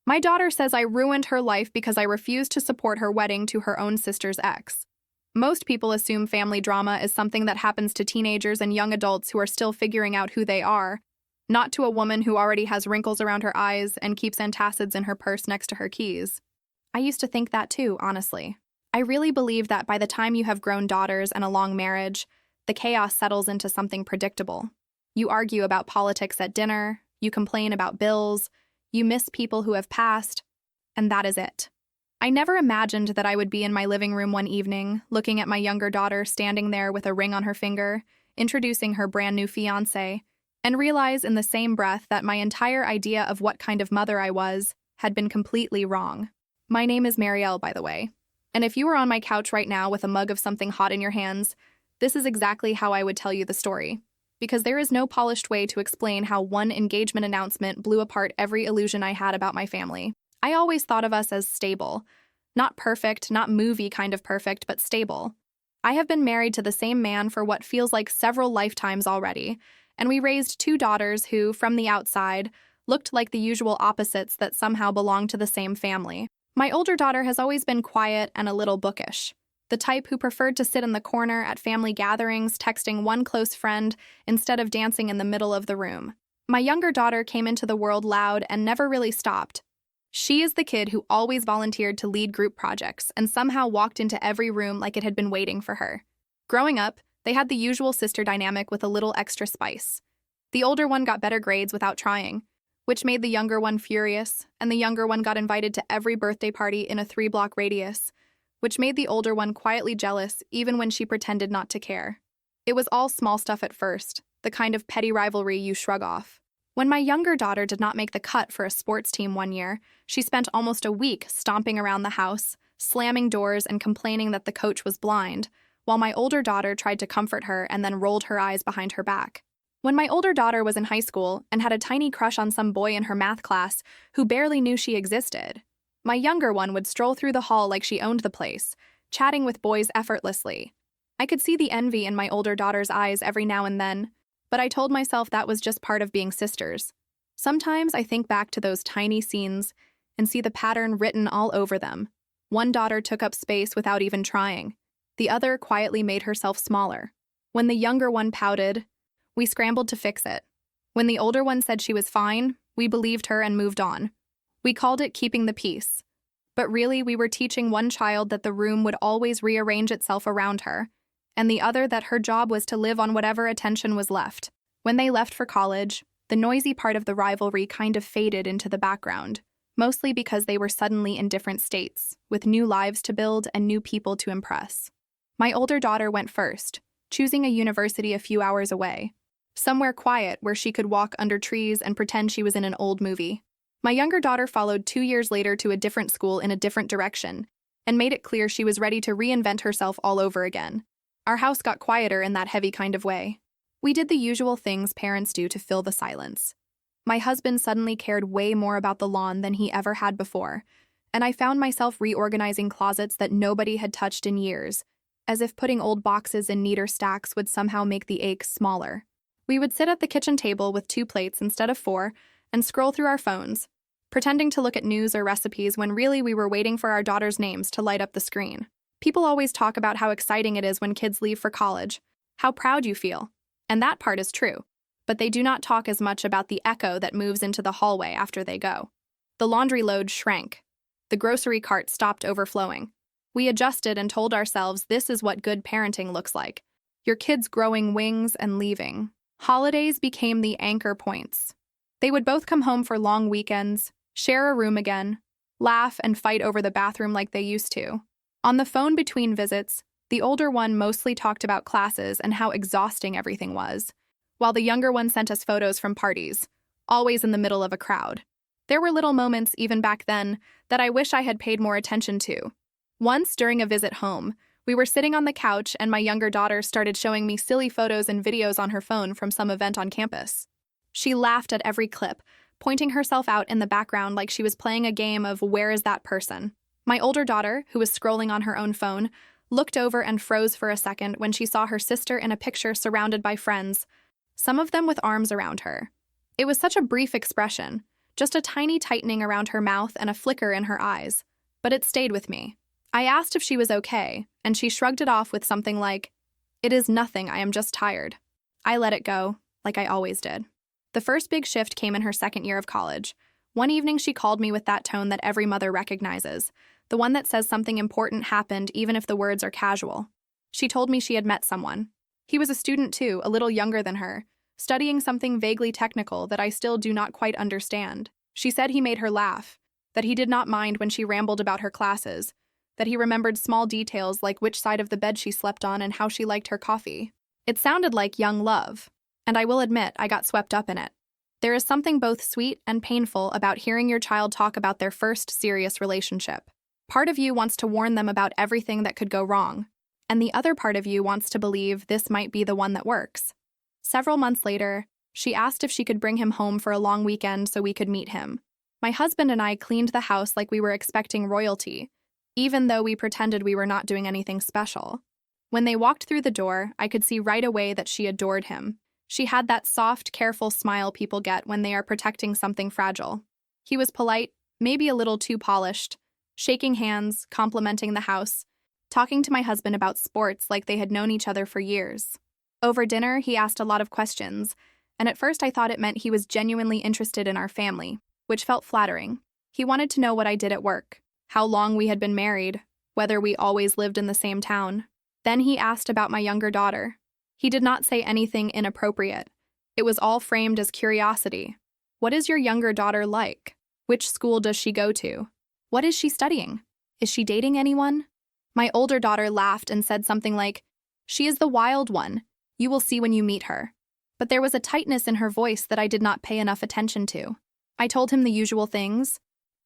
My daughter says I ruined her life because I refused to support her wedding to her own sister's ex. Most people assume family drama is something that happens to teenagers and young adults who are still figuring out who they are, not to a woman who already has wrinkles around her eyes and keeps antacids in her purse next to her keys. I used to think that too, honestly. I really believe that by the time you have grown daughters and a long marriage, the chaos settles into something predictable. You argue about politics at dinner, you complain about bills, you miss people who have passed, and that is it. I never imagined that I would be in my living room one evening, looking at my younger daughter standing there with a ring on her finger, introducing her brand new fiancé, and realize in the same breath that my entire idea of what kind of mother I was had been completely wrong. My name is Marielle, by the way, and if you were on my couch right now with a mug of something hot in your hands, this is exactly how I would tell you the story, because there is no polished way to explain how one engagement announcement blew apart every illusion I had about my family. I always thought of us as stable. Not perfect, not movie kind of perfect, but stable. I have been married to the same man for what feels like several lifetimes already, and we raised 2 daughters who, from the outside, looked like the usual opposites that somehow belonged to the same family. My older daughter has always been quiet and a little bookish, the type who preferred to sit in the corner at family gatherings texting one close friend instead of dancing in the middle of the room. My younger daughter came into the world loud and never really stopped. She is the kid who always volunteered to lead group projects and somehow walked into every room like it had been waiting for her. Growing up, they had the usual sister dynamic with a little extra spice. The older one got better grades without trying, which made the younger one furious, and the younger one got invited to every birthday party in a 3-block radius, which made the older one quietly jealous even when she pretended not to care. It was all small stuff at first, the kind of petty rivalry you shrug off. When my younger daughter did not make the cut for a sports team one year, she spent almost a week stomping around the house, slamming doors and complaining that the coach was blind, while my older daughter tried to comfort her and then rolled her eyes behind her back. When my older daughter was in high school and had a tiny crush on some boy in her math class who barely knew she existed, my younger one would stroll through the hall like she owned the place, chatting with boys effortlessly. I could see the envy in my older daughter's eyes every now and then, but I told myself that was just part of being sisters. Sometimes I think back to those tiny scenes and see the pattern written all over them. One daughter took up space without even trying. The other quietly made herself smaller. When the younger one pouted, we scrambled to fix it. When the older one said she was fine, we believed her and moved on. We called it keeping the peace. But really, we were teaching one child that the room would always rearrange itself around her, and the other that her job was to live on whatever attention was left. When they left for college, the noisy part of the rivalry kind of faded into the background, mostly because they were suddenly in different states, with new lives to build and new people to impress. My older daughter went first, choosing a university a few hours away, somewhere quiet where she could walk under trees and pretend she was in an old movie. My younger daughter followed 2 years later to a different school in a different direction, and made it clear she was ready to reinvent herself all over again. Our house got quieter in that heavy kind of way. We did the usual things parents do to fill the silence. My husband suddenly cared way more about the lawn than he ever had before, and I found myself reorganizing closets that nobody had touched in years, as if putting old boxes in neater stacks would somehow make the ache smaller. We would sit at the kitchen table with 2 plates instead of 4 and scroll through our phones, pretending to look at news or recipes when really we were waiting for our daughters' names to light up the screen. People always talk about how exciting it is when kids leave for college, how proud you feel, and that part is true, but they do not talk as much about the echo that moves into the hallway after they go. The laundry load shrank. The grocery cart stopped overflowing. We adjusted and told ourselves this is what good parenting looks like. Your kids growing wings and leaving. Holidays became the anchor points. They would both come home for long weekends, share a room again, laugh and fight over the bathroom like they used to. On the phone between visits, the older one mostly talked about classes and how exhausting everything was, while the younger one sent us photos from parties, always in the middle of a crowd. There were little moments, even back then, that I wish I had paid more attention to. Once, during a visit home, we were sitting on the couch and my younger daughter started showing me silly photos and videos on her phone from some event on campus. She laughed at every clip, pointing herself out in the background like she was playing a game of Where is that person? My older daughter, who was scrolling on her own phone, looked over and froze for a second when she saw her sister in a picture surrounded by friends, some of them with arms around her. It was such a brief expression, just a tiny tightening around her mouth and a flicker in her eyes. But it stayed with me. I asked if she was okay, and she shrugged it off with something like, "It is nothing, I am just tired." I let it go, like I always did. The first big shift came in her second year of college. One evening she called me with that tone that every mother recognizes, the one that says something important happened even if the words are casual. She told me she had met someone. He was a student too, a little younger than her, studying something vaguely technical that I still do not quite understand. She said he made her laugh, that he did not mind when she rambled about her classes, that he remembered small details like which side of the bed she slept on and how she liked her coffee. It sounded like young love, and I will admit I got swept up in it. There is something both sweet and painful about hearing your child talk about their first serious relationship. Part of you wants to warn them about everything that could go wrong, and the other part of you wants to believe this might be the one that works. Several months later, she asked if she could bring him home for a long weekend so we could meet him. My husband and I cleaned the house like we were expecting royalty, even though we pretended we were not doing anything special. When they walked through the door, I could see right away that she adored him. She had that soft, careful smile people get when they are protecting something fragile. He was polite, maybe a little too polished, shaking hands, complimenting the house, talking to my husband about sports like they had known each other for years. Over dinner, he asked a lot of questions, and at first I thought it meant he was genuinely interested in our family, which felt flattering. He wanted to know what I did at work, how long we had been married, whether we always lived in the same town. Then he asked about my younger daughter. He did not say anything inappropriate. It was all framed as curiosity. What is your younger daughter like? Which school does she go to? What is she studying? Is she dating anyone? My older daughter laughed and said something like, "She is the wild one. You will see when you meet her." But there was a tightness in her voice that I did not pay enough attention to. I told him the usual things,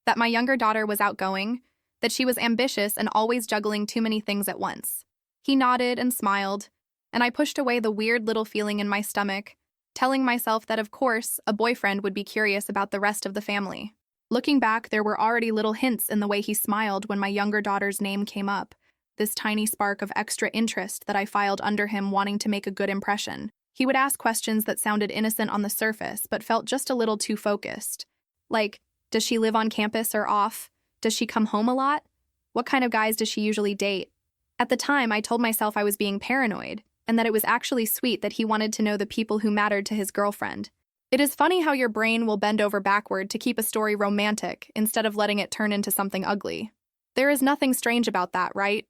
that my younger daughter was outgoing, that she was ambitious and always juggling too many things at once. He nodded and smiled, and I pushed away the weird little feeling in my stomach, telling myself that of course a boyfriend would be curious about the rest of the family. Looking back, there were already little hints in the way he smiled when my younger daughter's name came up, this tiny spark of extra interest that I filed under him wanting to make a good impression. He would ask questions that sounded innocent on the surface but felt just a little too focused. Like, does she live on campus or off? Does she come home a lot? What kind of guys does she usually date? At the time, I told myself I was being paranoid, and that it was actually sweet that he wanted to know the people who mattered to his girlfriend. It is funny how your brain will bend over backward to keep a story romantic instead of letting it turn into something ugly. There is nothing strange about that, right?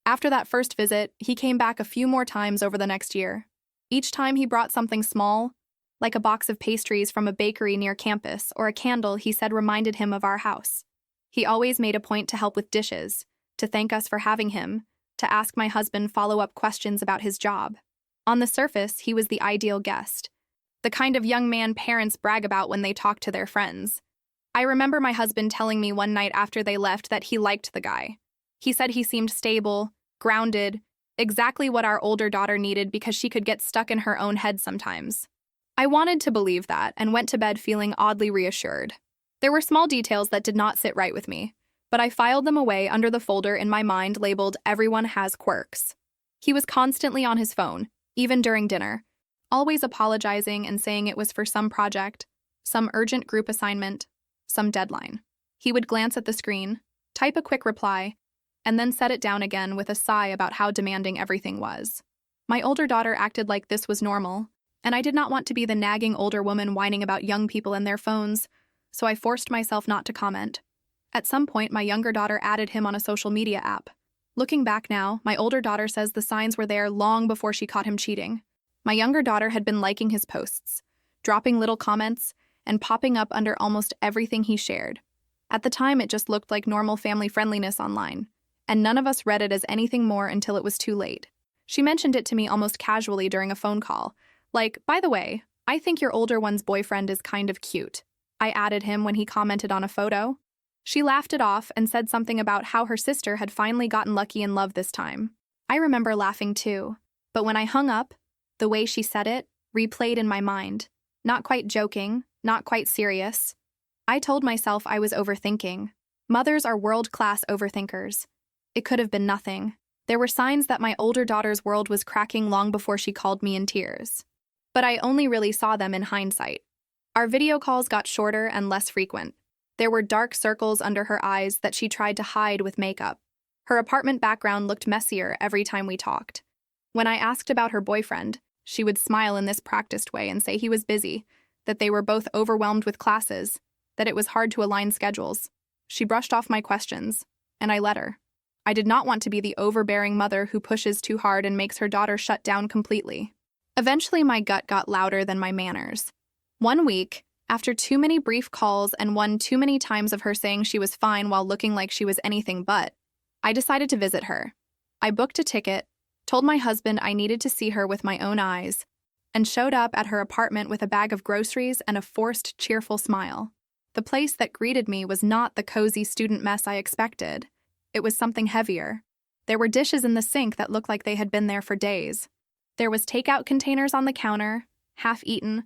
After that first visit, he came back a few more times over the next year. Each time he brought something small, like a box of pastries from a bakery near campus or a candle he said reminded him of our house. He always made a point to help with dishes, to thank us for having him, to ask my husband follow-up questions about his job. On the surface, he was the ideal guest, the kind of young man parents brag about when they talk to their friends. I remember my husband telling me one night after they left that he liked the guy. He said he seemed stable, grounded, exactly what our older daughter needed because she could get stuck in her own head sometimes. I wanted to believe that and went to bed feeling oddly reassured. There were small details that did not sit right with me, but I filed them away under the folder in my mind labeled "Everyone Has Quirks." He was constantly on his phone, even during dinner, always apologizing and saying it was for some project, some urgent group assignment, some deadline. He would glance at the screen, type a quick reply, and then set it down again with a sigh about how demanding everything was. My older daughter acted like this was normal, and I did not want to be the nagging older woman whining about young people and their phones, so I forced myself not to comment. At some point, my younger daughter added him on a social media app. Looking back now, my older daughter says the signs were there long before she caught him cheating. My younger daughter had been liking his posts, dropping little comments, and popping up under almost everything he shared. At the time, it just looked like normal family friendliness online, and none of us read it as anything more until it was too late. She mentioned it to me almost casually during a phone call, like, "By the way, I think your older one's boyfriend is kind of cute." I added him when he commented on a photo. She laughed it off and said something about how her sister had finally gotten lucky in love this time. I remember laughing too, but when I hung up, the way she said it replayed in my mind. Not quite joking, not quite serious. I told myself I was overthinking. Mothers are world-class overthinkers. It could have been nothing. There were signs that my older daughter's world was cracking long before she called me in tears. But I only really saw them in hindsight. Our video calls got shorter and less frequent. There were dark circles under her eyes that she tried to hide with makeup. Her apartment background looked messier every time we talked. When I asked about her boyfriend, she would smile in this practiced way and say he was busy, that they were both overwhelmed with classes, that it was hard to align schedules. She brushed off my questions, and I let her. I did not want to be the overbearing mother who pushes too hard and makes her daughter shut down completely. Eventually, my gut got louder than my manners. One week, after too many brief calls and one too many times of her saying she was fine while looking like she was anything but, I decided to visit her. I booked a ticket, told my husband I needed to see her with my own eyes, and showed up at her apartment with a bag of groceries and a forced, cheerful smile. The place that greeted me was not the cozy student mess I expected. It was something heavier. There were dishes in the sink that looked like they had been there for days. There was takeout containers on the counter, half-eaten.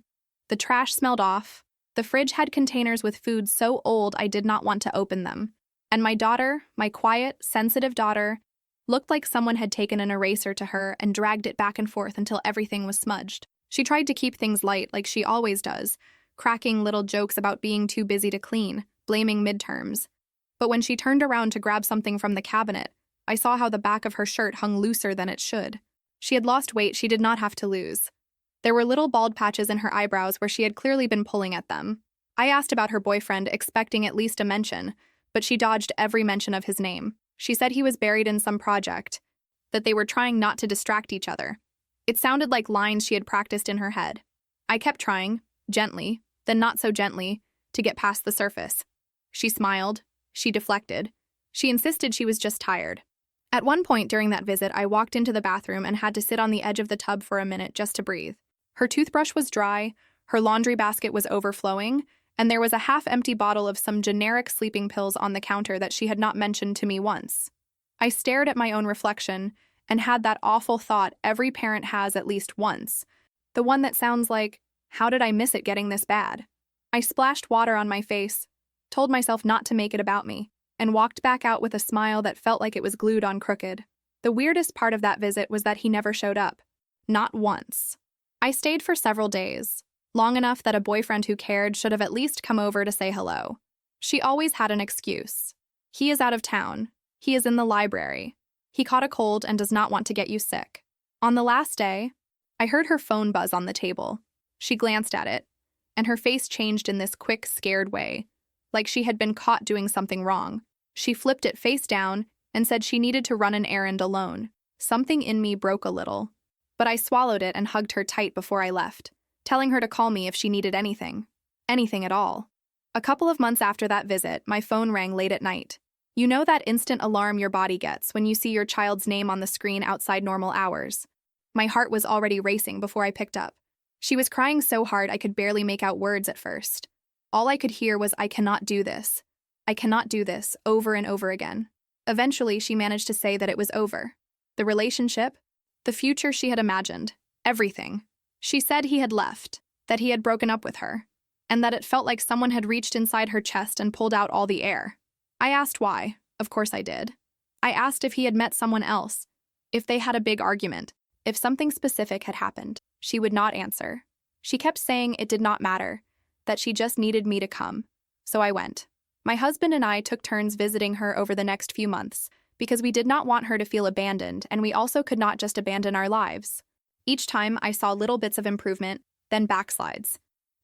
The trash smelled off. The fridge had containers with food so old I did not want to open them. And my daughter, my quiet, sensitive daughter, looked like someone had taken an eraser to her and dragged it back and forth until everything was smudged. She tried to keep things light like she always does, cracking little jokes about being too busy to clean, blaming midterms. But when she turned around to grab something from the cabinet, I saw how the back of her shirt hung looser than it should. She had lost weight she did not have to lose. There were little bald patches in her eyebrows where she had clearly been pulling at them. I asked about her boyfriend, expecting at least a mention, but she dodged every mention of his name. She said he was buried in some project, that they were trying not to distract each other. It sounded like lines she had practiced in her head. I kept trying, gently, then not so gently, to get past the surface. She smiled. She deflected. She insisted she was just tired. At one point during that visit, I walked into the bathroom and had to sit on the edge of the tub for a minute just to breathe. Her toothbrush was dry, her laundry basket was overflowing, and there was a half-empty bottle of some generic sleeping pills on the counter that she had not mentioned to me once. I stared at my own reflection and had that awful thought every parent has at least once, the one that sounds like, how did I miss it getting this bad? I splashed water on my face, told myself not to make it about me, and walked back out with a smile that felt like it was glued on crooked. The weirdest part of that visit was that he never showed up. Not once. I stayed for several days, long enough that a boyfriend who cared should have at least come over to say hello. She always had an excuse. He is out of town. He is in the library. He caught a cold and does not want to get you sick. On the last day, I heard her phone buzz on the table. She glanced at it, and her face changed in this quick, scared way, like she had been caught doing something wrong. She flipped it face down and said she needed to run an errand alone. Something in me broke a little, but I swallowed it and hugged her tight before I left, telling her to call me if she needed anything. Anything at all. A couple of months after that visit, my phone rang late at night. You know that instant alarm your body gets when you see your child's name on the screen outside normal hours. My heart was already racing before I picked up. She was crying so hard I could barely make out words at first. All I could hear was, I cannot do this. I cannot do this, over and over again. Eventually, she managed to say that it was over. The relationship, the future she had imagined, everything. She said he had left, that he had broken up with her, and that it felt like someone had reached inside her chest and pulled out all the air. I asked why. Of course I did. I asked if he had met someone else, if they had a big argument, if something specific had happened. She would not answer. She kept saying it did not matter, that she just needed me to come. So I went. My husband and I took turns visiting her over the next few months because we did not want her to feel abandoned, and we also could not just abandon our lives. Each time I saw little bits of improvement, then backslides.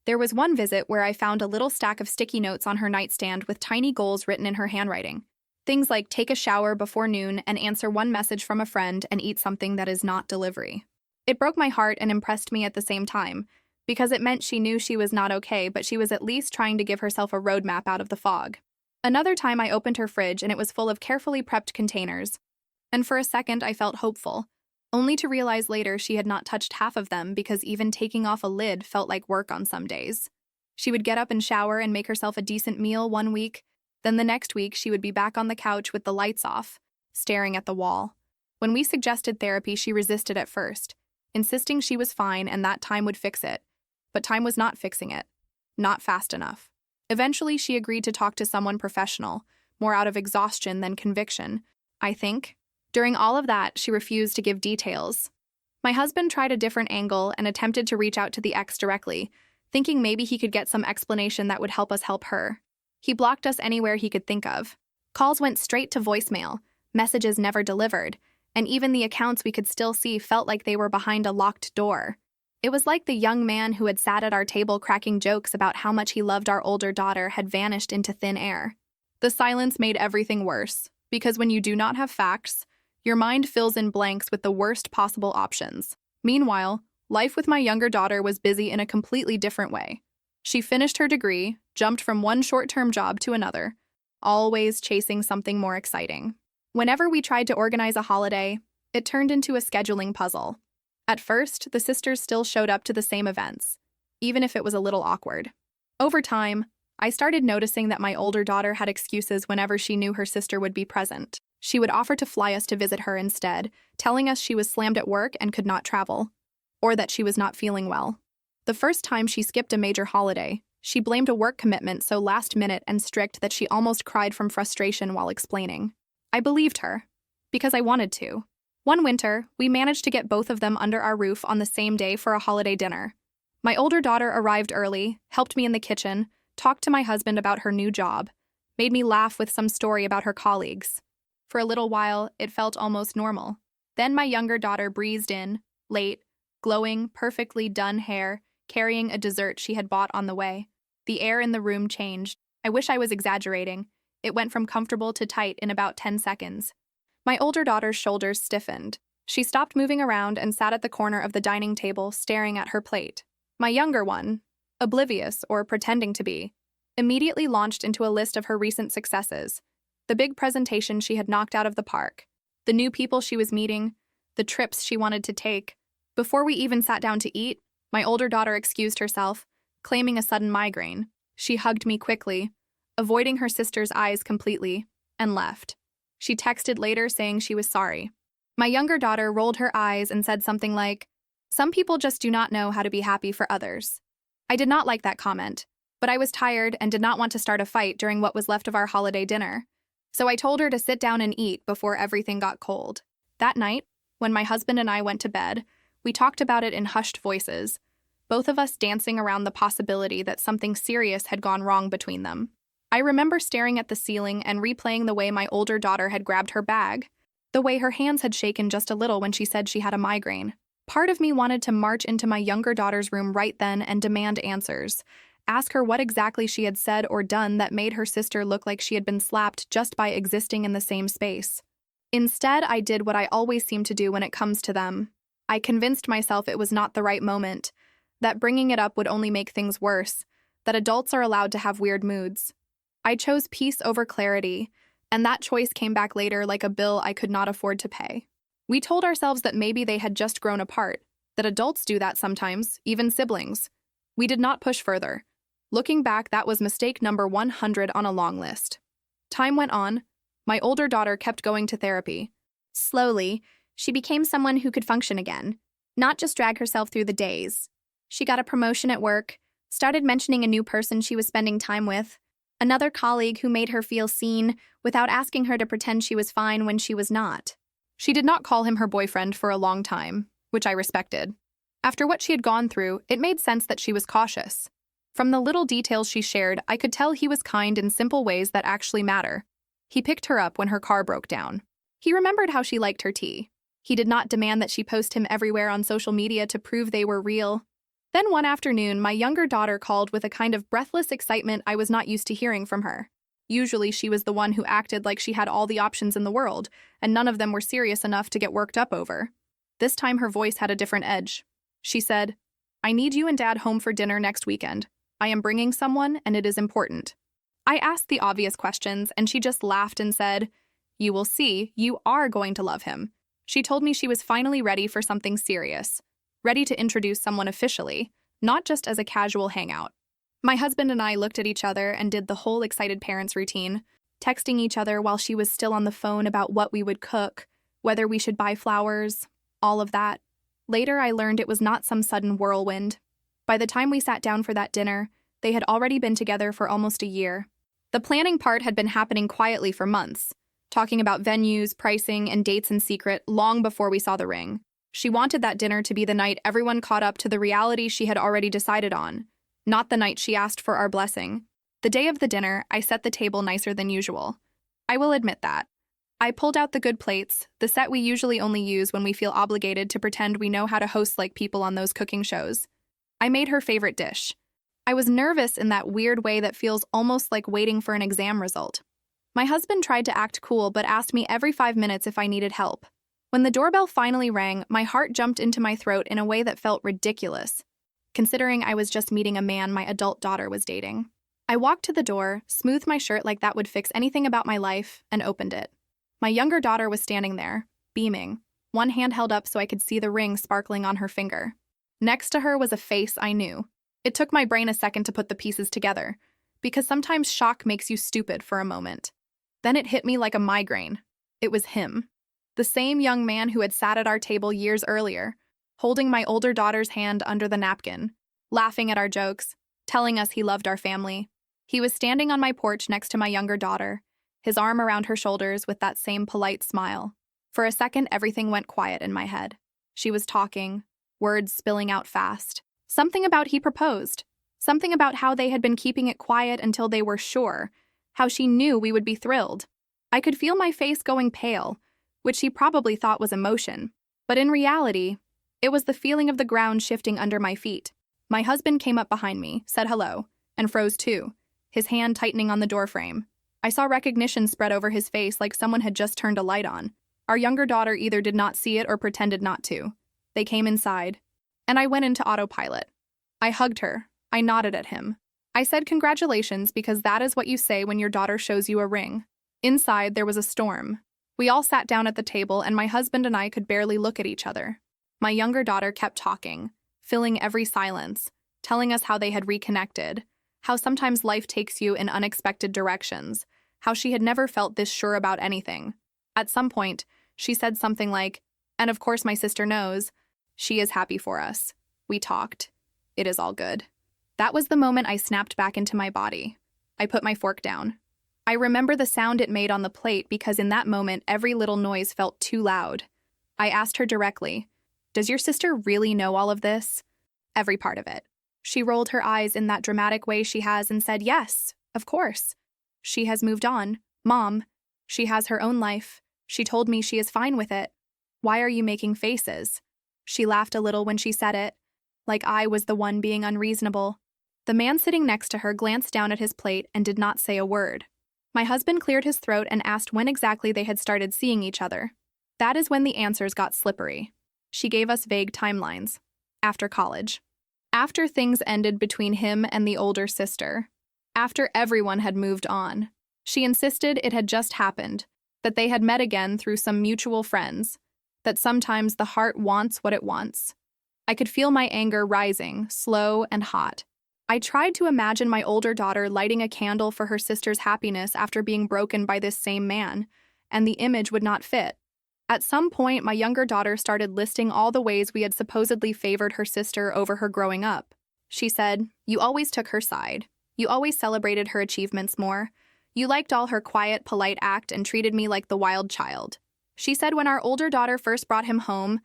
There was one visit where I found a little stack of sticky notes on her nightstand with tiny goals written in her handwriting. Things like take a shower before noon and answer one message from a friend and eat something that is not delivery. It broke my heart and impressed me at the same time, because it meant she knew she was not okay, but she was at least trying to give herself a roadmap out of the fog. Another time I opened her fridge and it was full of carefully prepped containers. And for a second I felt hopeful, only to realize later she had not touched half of them because even taking off a lid felt like work on some days. She would get up and shower and make herself a decent meal one week, then the next week she would be back on the couch with the lights off, staring at the wall. When we suggested therapy, she resisted at first, insisting she was fine and that time would fix it. But time was not fixing it. Not fast enough. Eventually, she agreed to talk to someone professional, more out of exhaustion than conviction, I think. During all of that, she refused to give details. My husband tried a different angle and attempted to reach out to the ex directly, thinking maybe he could get some explanation that would help us help her. He blocked us anywhere he could think of. Calls went straight to voicemail, messages never delivered, and even the accounts we could still see felt like they were behind a locked door. It was like the young man who had sat at our table cracking jokes about how much he loved our older daughter had vanished into thin air. The silence made everything worse, because when you do not have facts, your mind fills in blanks with the worst possible options. Meanwhile, life with my younger daughter was busy in a completely different way. She finished her degree, jumped from one short-term job to another, always chasing something more exciting. Whenever we tried to organize a holiday, it turned into a scheduling puzzle. At first, the sisters still showed up to the same events, even if it was a little awkward. Over time, I started noticing that my older daughter had excuses whenever she knew her sister would be present. She would offer to fly us to visit her instead, telling us she was slammed at work and could not travel, or that she was not feeling well. The first time she skipped a major holiday, she blamed a work commitment so last minute and strict that she almost cried from frustration while explaining. I believed her, because I wanted to. One winter, we managed to get both of them under our roof on the same day for a holiday dinner. My older daughter arrived early, helped me in the kitchen, talked to my husband about her new job, made me laugh with some story about her colleagues. For a little while, it felt almost normal. Then my younger daughter breezed in, late, glowing, perfectly done hair, carrying a dessert she had bought on the way. The air in the room changed. I wish I was exaggerating. It went from comfortable to tight in about 10 seconds. My older daughter's shoulders stiffened. She stopped moving around and sat at the corner of the dining table, staring at her plate. My younger one, oblivious or pretending to be, immediately launched into a list of her recent successes. The big presentation she had knocked out of the park, the new people she was meeting, the trips she wanted to take. Before we even sat down to eat, my older daughter excused herself, claiming a sudden migraine. She hugged me quickly, avoiding her sister's eyes completely, and left. She texted later saying she was sorry. My younger daughter rolled her eyes and said something like, "Some people just do not know how to be happy for others." I did not like that comment, but I was tired and did not want to start a fight during what was left of our holiday dinner. So I told her to sit down and eat before everything got cold. That night, when my husband and I went to bed, we talked about it in hushed voices, both of us dancing around the possibility that something serious had gone wrong between them. I remember staring at the ceiling and replaying the way my older daughter had grabbed her bag, the way her hands had shaken just a little when she said she had a migraine. Part of me wanted to march into my younger daughter's room right then and demand answers, ask her what exactly she had said or done that made her sister look like she had been slapped just by existing in the same space. Instead, I did what I always seem to do when it comes to them. I convinced myself it was not the right moment, that bringing it up would only make things worse, that adults are allowed to have weird moods. I chose peace over clarity, and that choice came back later like a bill I could not afford to pay. We told ourselves that maybe they had just grown apart, that adults do that sometimes, even siblings. We did not push further. Looking back, that was mistake number 100 on a long list. Time went on. My older daughter kept going to therapy. Slowly, she became someone who could function again, not just drag herself through the days. She got a promotion at work, started mentioning a new person she was spending time with, another colleague who made her feel seen without asking her to pretend she was fine when she was not. She did not call him her boyfriend for a long time, which I respected. After what she had gone through, it made sense that she was cautious. From the little details she shared, I could tell he was kind in simple ways that actually matter. He picked her up when her car broke down. He remembered how she liked her tea. He did not demand that she post him everywhere on social media to prove they were real. Then one afternoon, my younger daughter called with a kind of breathless excitement I was not used to hearing from her. Usually she was the one who acted like she had all the options in the world, and none of them were serious enough to get worked up over. This time her voice had a different edge. She said, "I need you and Dad home for dinner next weekend. I am bringing someone, and it is important." I asked the obvious questions, and she just laughed and said, "You will see, you are going to love him." She told me she was finally ready for something serious, ready to introduce someone officially, not just as a casual hangout. My husband and I looked at each other and did the whole excited parents routine, texting each other while she was still on the phone about what we would cook, whether we should buy flowers, all of that. Later, I learned it was not some sudden whirlwind. By the time we sat down for that dinner, they had already been together for almost a year. The planning part had been happening quietly for months, talking about venues, pricing, and dates in secret long before we saw the ring. She wanted that dinner to be the night everyone caught up to the reality she had already decided on. Not the night she asked for our blessing. The day of the dinner, I set the table nicer than usual. I will admit that. I pulled out the good plates, the set we usually only use when we feel obligated to pretend we know how to host like people on those cooking shows. I made her favorite dish. I was nervous in that weird way that feels almost like waiting for an exam result. My husband tried to act cool but asked me every 5 minutes if I needed help. When the doorbell finally rang, my heart jumped into my throat in a way that felt ridiculous, considering I was just meeting a man my adult daughter was dating. I walked to the door, smoothed my shirt like that would fix anything about my life, and opened it. My younger daughter was standing there, beaming, one hand held up so I could see the ring sparkling on her finger. Next to her was a face I knew. It took my brain a second to put the pieces together, because sometimes shock makes you stupid for a moment. Then it hit me like a migraine. It was him. The same young man who had sat at our table years earlier, holding my older daughter's hand under the napkin, laughing at our jokes, telling us he loved our family. He was standing on my porch next to my younger daughter, his arm around her shoulders with that same polite smile. For a second, everything went quiet in my head. She was talking, words spilling out fast. Something about he proposed. Something about how they had been keeping it quiet until they were sure. How she knew we would be thrilled. I could feel my face going pale, which she probably thought was emotion. But in reality, it was the feeling of the ground shifting under my feet. My husband came up behind me, said hello, and froze too, his hand tightening on the doorframe. I saw recognition spread over his face like someone had just turned a light on. Our younger daughter either did not see it or pretended not to. They came inside, and I went into autopilot. I hugged her. I nodded at him. I said congratulations because that is what you say when your daughter shows you a ring. Inside, there was a storm. We all sat down at the table, and my husband and I could barely look at each other. My younger daughter kept talking, filling every silence, telling us how they had reconnected, how sometimes life takes you in unexpected directions, how she had never felt this sure about anything. At some point, she said something like, "And of course my sister knows. She is happy for us. We talked. It is all good." That was the moment I snapped back into my body. I put my fork down. I remember the sound it made on the plate because in that moment every little noise felt too loud. I asked her directly, "Does your sister really know all of this?" "Every part of it." She rolled her eyes in that dramatic way she has and said, "Yes, of course. She has moved on, Mom. She has her own life. She told me she is fine with it. Why are you making faces?" She laughed a little when she said it, like I was the one being unreasonable. The man sitting next to her glanced down at his plate and did not say a word. My husband cleared his throat and asked when exactly they had started seeing each other. That is when the answers got slippery. She gave us vague timelines. After college. After things ended between him and the older sister. After everyone had moved on. She insisted it had just happened, that they had met again through some mutual friends, that sometimes the heart wants what it wants. I could feel my anger rising, slow and hot. I tried to imagine my older daughter lighting a candle for her sister's happiness after being broken by this same man, and the image would not fit. At some point, my younger daughter started listing all the ways we had supposedly favored her sister over her growing up. She said, "You always took her side. You always celebrated her achievements more. You liked all her quiet, polite act and treated me like the wild child." She said when our older daughter first brought him home,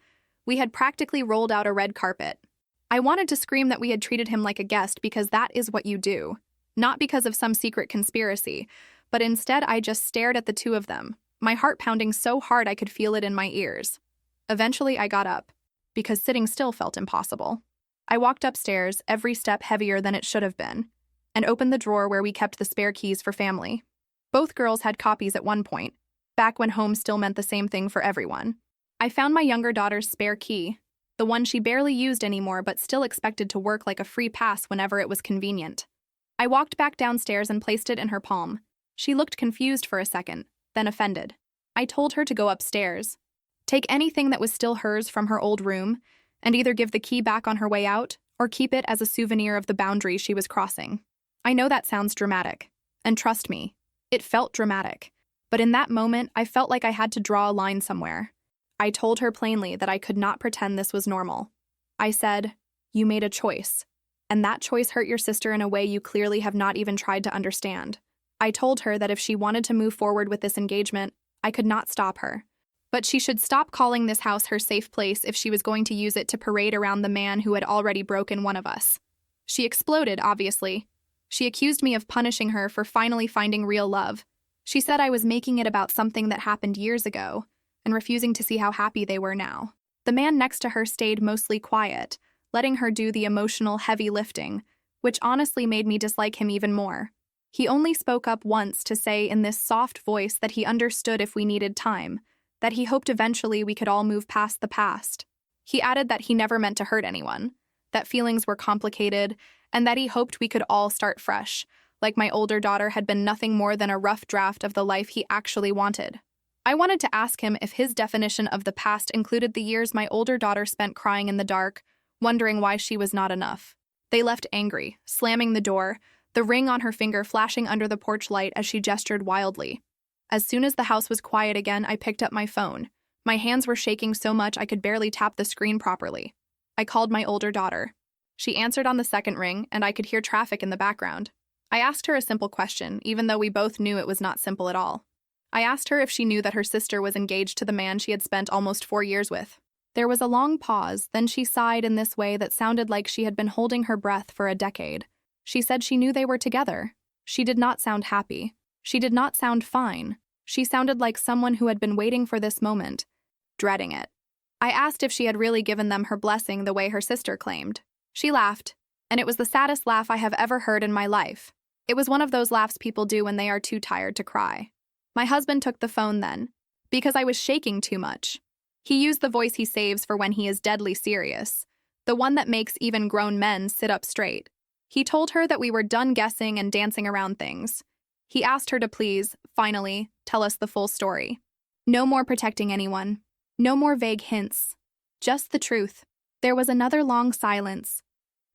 we had practically rolled out a red carpet. I wanted to scream that we had treated him like a guest because that is what you do. Not because of some secret conspiracy, but instead I just stared at the two of them, my heart pounding so hard I could feel it in my ears. Eventually I got up, because sitting still felt impossible. I walked upstairs, every step heavier than it should have been, and opened the drawer where we kept the spare keys for family. Both girls had copies at one point, back when home still meant the same thing for everyone. I found my younger daughter's spare key, the one she barely used anymore but still expected to work like a free pass whenever it was convenient. I walked back downstairs and placed it in her palm. She looked confused for a second, then offended. I told her to go upstairs, take anything that was still hers from her old room, and either give the key back on her way out or keep it as a souvenir of the boundary she was crossing. I know that sounds dramatic, and trust me, it felt dramatic. But in that moment, I felt like I had to draw a line somewhere. I told her plainly that I could not pretend this was normal. I said, "You made a choice, and that choice hurt your sister in a way you clearly have not even tried to understand." I told her that if she wanted to move forward with this engagement, I could not stop her. But she should stop calling this house her safe place if she was going to use it to parade around the man who had already broken one of us. She exploded, obviously. She accused me of punishing her for finally finding real love. She said I was making it about something that happened years ago and refusing to see how happy they were now. The man next to her stayed mostly quiet, letting her do the emotional heavy lifting, which honestly made me dislike him even more. He only spoke up once to say in this soft voice that he understood if we needed time, that he hoped eventually we could all move past the past. He added that he never meant to hurt anyone, that feelings were complicated, and that he hoped we could all start fresh, like my older daughter had been nothing more than a rough draft of the life he actually wanted. I wanted to ask him if his definition of the past included the years my older daughter spent crying in the dark, wondering why she was not enough. They left angry, slamming the door, the ring on her finger flashing under the porch light as she gestured wildly. As soon as the house was quiet again, I picked up my phone. My hands were shaking so much I could barely tap the screen properly. I called my older daughter. She answered on the second ring, and I could hear traffic in the background. I asked her a simple question, even though we both knew it was not simple at all. I asked her if she knew that her sister was engaged to the man she had spent almost 4 years with. There was a long pause, then she sighed in this way that sounded like she had been holding her breath for a decade. She said she knew they were together. She did not sound happy. She did not sound fine. She sounded like someone who had been waiting for this moment, dreading it. I asked if she had really given them her blessing the way her sister claimed. She laughed, and it was the saddest laugh I have ever heard in my life. It was one of those laughs people do when they are too tired to cry. My husband took the phone then, because I was shaking too much. He used the voice he saves for when he is deadly serious, the one that makes even grown men sit up straight. He told her that we were done guessing and dancing around things. He asked her to please, finally, tell us the full story. No more protecting anyone. No more vague hints. Just the truth. There was another long silence,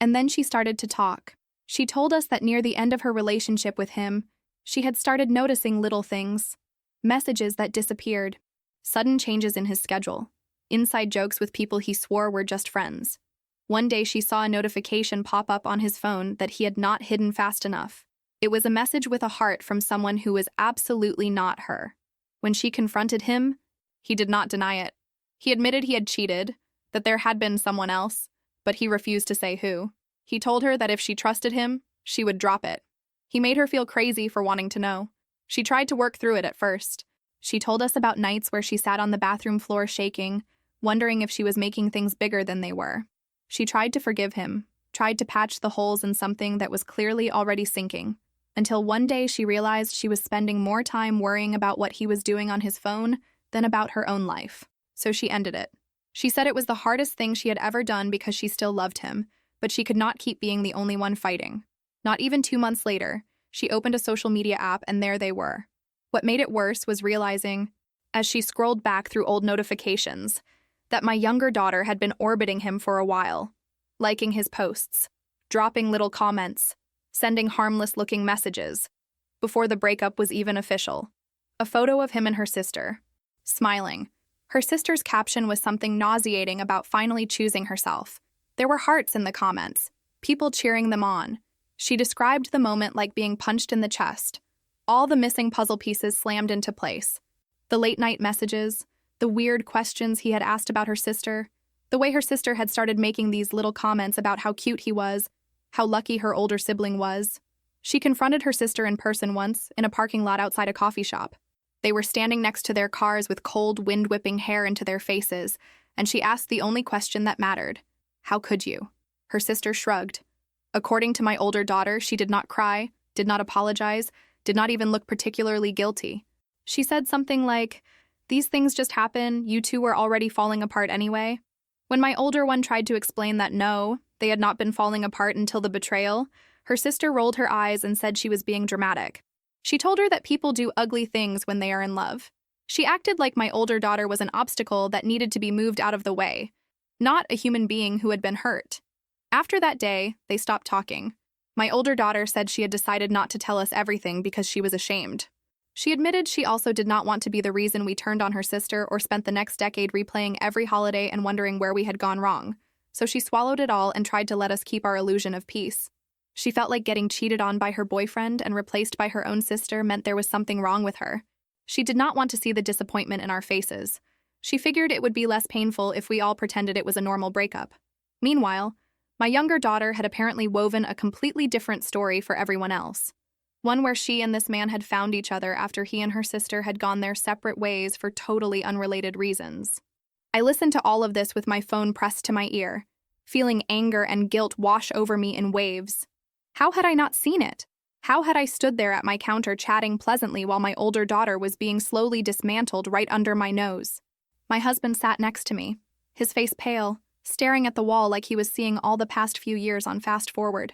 and then she started to talk. She told us that near the end of her relationship with him, she had started noticing little things. Messages that disappeared. Sudden changes in his schedule. Inside jokes with people he swore were just friends. One day she saw a notification pop up on his phone that he had not hidden fast enough. It was a message with a heart from someone who was absolutely not her. When she confronted him, he did not deny it. He admitted he had cheated, that there had been someone else, but he refused to say who. He told her that if she trusted him, she would drop it. He made her feel crazy for wanting to know. She tried to work through it at first. She told us about nights where she sat on the bathroom floor shaking, wondering if she was making things bigger than they were. She tried to forgive him, tried to patch the holes in something that was clearly already sinking, until one day she realized she was spending more time worrying about what he was doing on his phone than about her own life. So she ended it. She said it was the hardest thing she had ever done because she still loved him, but she could not keep being the only one fighting. Not even 2 months later, she opened a social media app and there they were. What made it worse was realizing, as she scrolled back through old notifications, that my younger daughter had been orbiting him for a while, liking his posts, dropping little comments, sending harmless-looking messages, before the breakup was even official. A photo of him and her sister, smiling. Her sister's caption was something nauseating about finally choosing herself. There were hearts in the comments, people cheering them on. She described the moment like being punched in the chest. All the missing puzzle pieces slammed into place. The late-night messages, the weird questions he had asked about her sister, the way her sister had started making these little comments about how cute he was, how lucky her older sibling was. She confronted her sister in person once, in a parking lot outside a coffee shop. They were standing next to their cars with cold, wind-whipping hair into their faces, and she asked the only question that mattered. How could you? Her sister shrugged. According to my older daughter, she did not cry, did not apologize, did not even look particularly guilty. She said something like, "These things just happen, you two were already falling apart anyway." When my older one tried to explain that no, they had not been falling apart until the betrayal, her sister rolled her eyes and said she was being dramatic. She told her that people do ugly things when they are in love. She acted like my older daughter was an obstacle that needed to be moved out of the way, not a human being who had been hurt. After that day, they stopped talking. My older daughter said she had decided not to tell us everything because she was ashamed. She admitted she also did not want to be the reason we turned on her sister or spent the next decade replaying every holiday and wondering where we had gone wrong. So she swallowed it all and tried to let us keep our illusion of peace. She felt like getting cheated on by her boyfriend and replaced by her own sister meant there was something wrong with her. She did not want to see the disappointment in our faces. She figured it would be less painful if we all pretended it was a normal breakup. Meanwhile, My younger daughter had apparently woven a completely different story for everyone else. One where she and this man had found each other after he and her sister had gone their separate ways for totally unrelated reasons. I listened to all of this with my phone pressed to my ear, feeling anger and guilt wash over me in waves. How had I not seen it? How had I stood there at my counter chatting pleasantly while my older daughter was being slowly dismantled right under my nose? My husband sat next to me, his face pale, staring at the wall like he was seeing all the past few years on fast forward.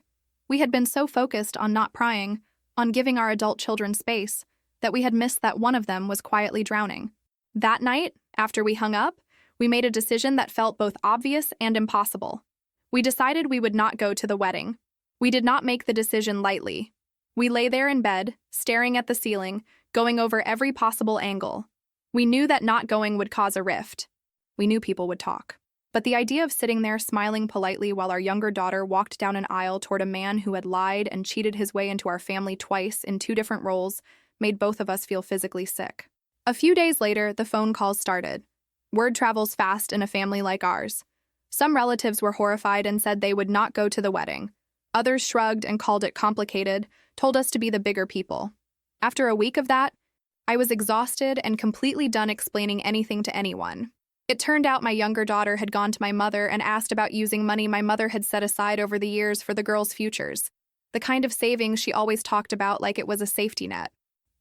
We had been so focused on not prying, on giving our adult children space, that we had missed that one of them was quietly drowning. That night, after we hung up, we made a decision that felt both obvious and impossible. We decided we would not go to the wedding. We did not make the decision lightly. We lay there in bed, staring at the ceiling, going over every possible angle. We knew that not going would cause a rift. We knew people would talk. But the idea of sitting there smiling politely while our younger daughter walked down an aisle toward a man who had lied and cheated his way into our family twice in 2 different roles made both of us feel physically sick. A few days later, the phone calls started. Word travels fast in a family like ours. Some relatives were horrified and said they would not go to the wedding. Others shrugged and called it complicated, told us to be the bigger people. After a week of that, I was exhausted and completely done explaining anything to anyone. It turned out my younger daughter had gone to my mother and asked about using money my mother had set aside over the years for the girls' futures, the kind of savings she always talked about like it was a safety net.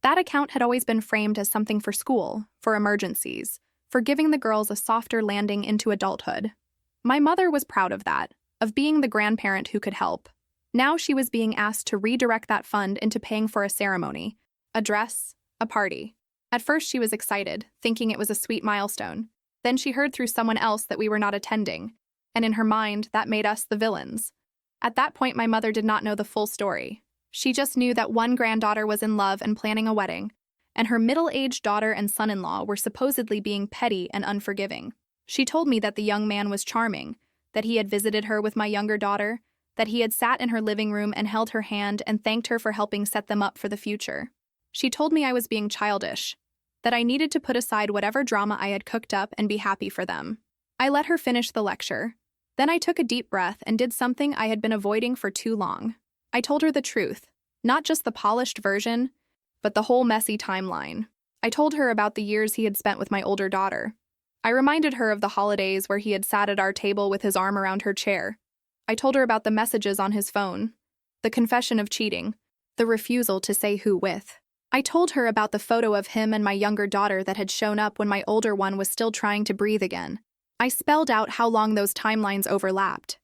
That account had always been framed as something for school, for emergencies, for giving the girls a softer landing into adulthood. My mother was proud of that, of being the grandparent who could help. Now she was being asked to redirect that fund into paying for a ceremony, a dress, a party. At first she was excited, thinking it was a sweet milestone. Then she heard through someone else that we were not attending, and in her mind, that made us the villains. At that point, my mother did not know the full story. She just knew that one granddaughter was in love and planning a wedding, and her middle-aged daughter and son-in-law were supposedly being petty and unforgiving. She told me that the young man was charming, that he had visited her with my younger daughter, that he had sat in her living room and held her hand and thanked her for helping set them up for the future. She told me I was being childish, that I needed to put aside whatever drama I had cooked up and be happy for them. I let her finish the lecture. Then I took a deep breath and did something I had been avoiding for too long. I told her the truth, not just the polished version, but the whole messy timeline. I told her about the years he had spent with my older daughter. I reminded her of the holidays where he had sat at our table with his arm around her chair. I told her about the messages on his phone, the confession of cheating, the refusal to say who with. I told her about the photo of him and my younger daughter that had shown up when my older one was still trying to breathe again. I spelled out how long those timelines overlapped.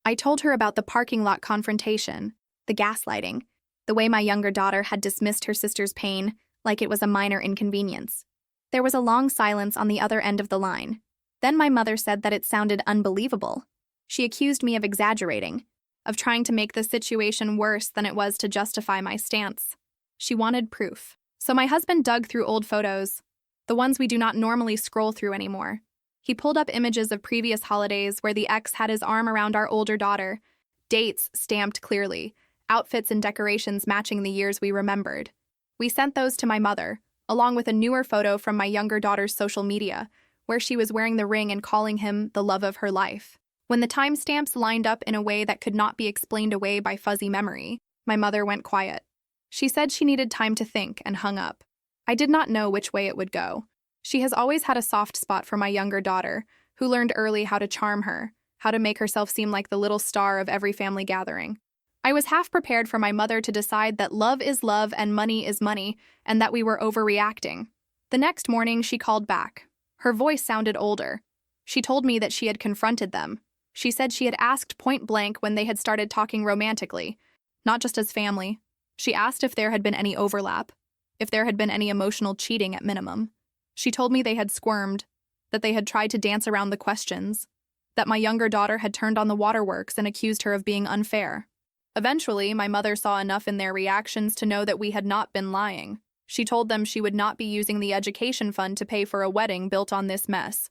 I told her about the parking lot confrontation, the gaslighting, the way my younger daughter had dismissed her sister's pain like it was a minor inconvenience. There was a long silence on the other end of the line. Then my mother said that it sounded unbelievable. She accused me of exaggerating, of trying to make the situation worse than it was to justify my stance. She wanted proof. So my husband dug through old photos, the ones we do not normally scroll through anymore. He pulled up images of previous holidays where the ex had his arm around our older daughter, dates stamped clearly, outfits and decorations matching the years we remembered. We sent those to my mother, along with a newer photo from my younger daughter's social media, where she was wearing the ring and calling him the love of her life. When the timestamps lined up in a way that could not be explained away by fuzzy memory, my mother went quiet. She said she needed time to think and hung up. I did not know which way it would go. She has always had a soft spot for my younger daughter, who learned early how to charm her, how to make herself seem like the little star of every family gathering. I was half prepared for my mother to decide that love is love and money is money, and that we were overreacting. The next morning, she called back. Her voice sounded older. She told me that she had confronted them. She said she had asked point blank when they had started talking romantically, not just as family. She asked if there had been any overlap, if there had been any emotional cheating at minimum. She told me they had squirmed, that they had tried to dance around the questions, that my younger daughter had turned on the waterworks and accused her of being unfair. Eventually, my mother saw enough in their reactions to know that we had not been lying. She told them she would not be using the education fund to pay for a wedding built on this mess.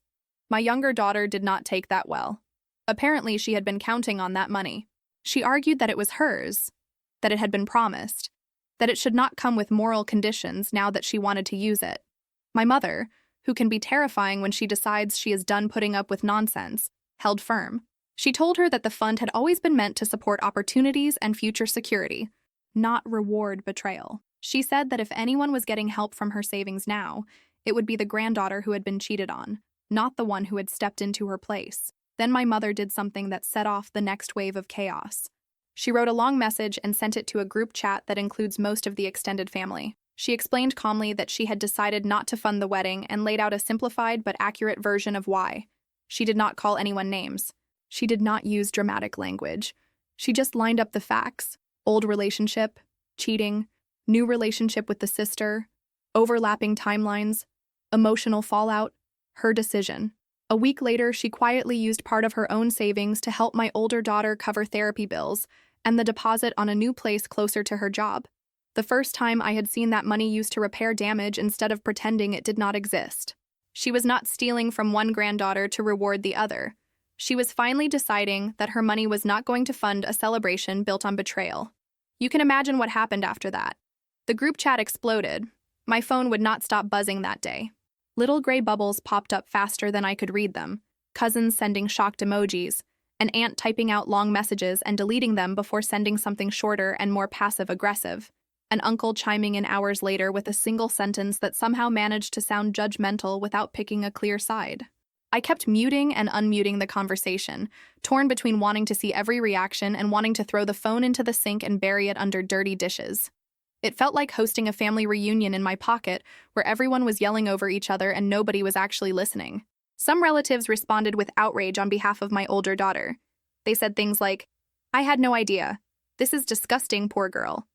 My younger daughter did not take that well. Apparently, she had been counting on that money. She argued that it was hers, that it had been promised, that it should not come with moral conditions now that she wanted to use it. My mother, who can be terrifying when she decides she is done putting up with nonsense, held firm. She told her that the fund had always been meant to support opportunities and future security, not reward betrayal. She said that if anyone was getting help from her savings now, it would be the granddaughter who had been cheated on, not the one who had stepped into her place. Then my mother did something that set off the next wave of chaos. She wrote a long message and sent it to a group chat that includes most of the extended family. She explained calmly that she had decided not to fund the wedding and laid out a simplified but accurate version of why. She did not call anyone names. She did not use dramatic language. She just lined up the facts: old relationship, cheating, new relationship with the sister, overlapping timelines, emotional fallout, her decision. A week later, she quietly used part of her own savings to help my older daughter cover therapy bills and the deposit on a new place closer to her job. The first time I had seen that money used to repair damage instead of pretending it did not exist. She was not stealing from one granddaughter to reward the other. She was finally deciding that her money was not going to fund a celebration built on betrayal. You can imagine what happened after that. The group chat exploded. My phone would not stop buzzing that day. Little gray bubbles popped up faster than I could read them, cousins sending shocked emojis, an aunt typing out long messages and deleting them before sending something shorter and more passive-aggressive, an uncle chiming in hours later with a single sentence that somehow managed to sound judgmental without picking a clear side. I kept muting and unmuting the conversation, torn between wanting to see every reaction and wanting to throw the phone into the sink and bury it under dirty dishes. It felt like hosting a family reunion in my pocket where everyone was yelling over each other and nobody was actually listening. Some relatives responded with outrage on behalf of my older daughter. They said things like, "I had no idea. This is disgusting, poor girl."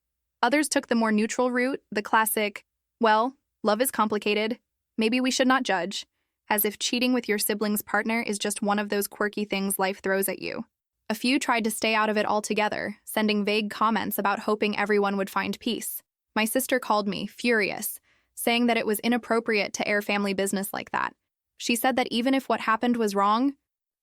Others took the more neutral route, the classic, "Well, love is complicated. Maybe we should not judge," as if cheating with your sibling's partner is just one of those quirky things life throws at you. A few tried to stay out of it altogether, sending vague comments about hoping everyone would find peace. My sister called me, furious, saying that it was inappropriate to air family business like that. She said that even if what happened was wrong,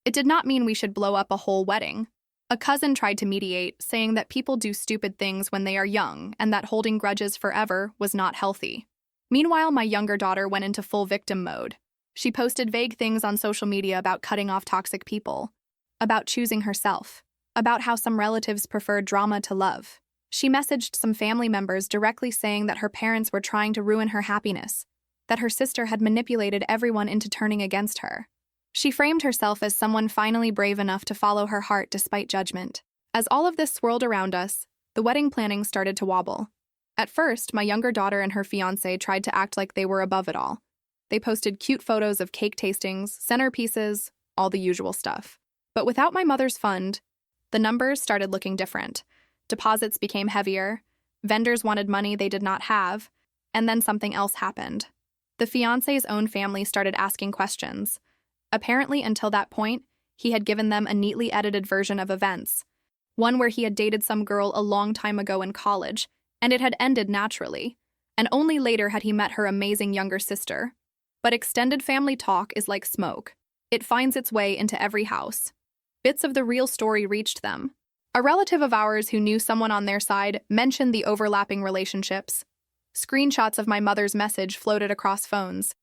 it did not mean we should blow up a whole wedding. A cousin tried to mediate, saying that people do stupid things when they are young and that holding grudges forever was not healthy. Meanwhile, my younger daughter went into full victim mode. She posted vague things on social media about cutting off toxic people, about choosing herself, about how some relatives prefer drama to love. She messaged some family members directly saying that her parents were trying to ruin her happiness, that her sister had manipulated everyone into turning against her. She framed herself as someone finally brave enough to follow her heart despite judgment. As all of this swirled around us, the wedding planning started to wobble. At first, my younger daughter and her fiancé tried to act like they were above it all. They posted cute photos of cake tastings, centerpieces, all the usual stuff. But without my mother's fund, the numbers started looking different. Deposits became heavier, vendors wanted money they did not have, and then something else happened. The fiancé's own family started asking questions. Apparently, until that point, he had given them a neatly edited version of events, one where he had dated some girl a long time ago in college, and it had ended naturally, and only later had he met her amazing younger sister. But extended family talk is like smoke. It finds its way into every house. Bits of the real story reached them. A relative of ours who knew someone on their side mentioned the overlapping relationships. Screenshots of my mother's message floated across phones.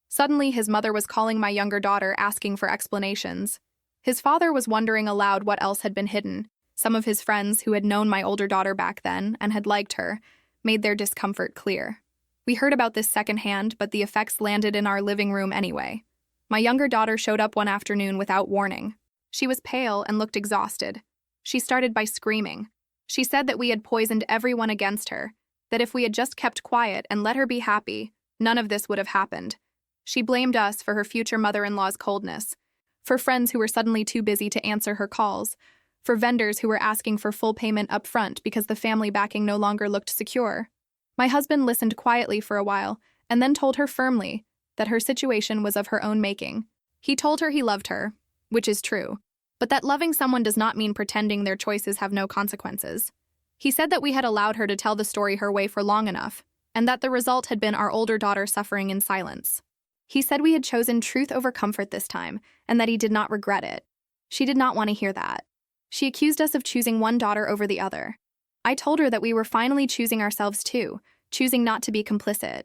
Suddenly, his mother was calling my younger daughter asking for explanations. His father was wondering aloud what else had been hidden. Some of his friends who had known my older daughter back then and had liked her made their discomfort clear. We heard about this secondhand, but the effects landed in our living room anyway. My younger daughter showed up one afternoon without warning. She was pale and looked exhausted. She started by screaming. She said that we had poisoned everyone against her, that if we had just kept quiet and let her be happy, none of this would have happened. She blamed us for her future mother-in-law's coldness, for friends who were suddenly too busy to answer her calls, for vendors who were asking for full payment up front because the family backing no longer looked secure. My husband listened quietly for a while and then told her firmly that her situation was of her own making. He told her he loved her, which is true, but that loving someone does not mean pretending their choices have no consequences. He said that we had allowed her to tell the story her way for long enough, and that the result had been our older daughter suffering in silence. He said we had chosen truth over comfort this time, and that he did not regret it. She did not want to hear that. She accused us of choosing one daughter over the other. I told her that we were finally choosing ourselves too, choosing not to be complicit.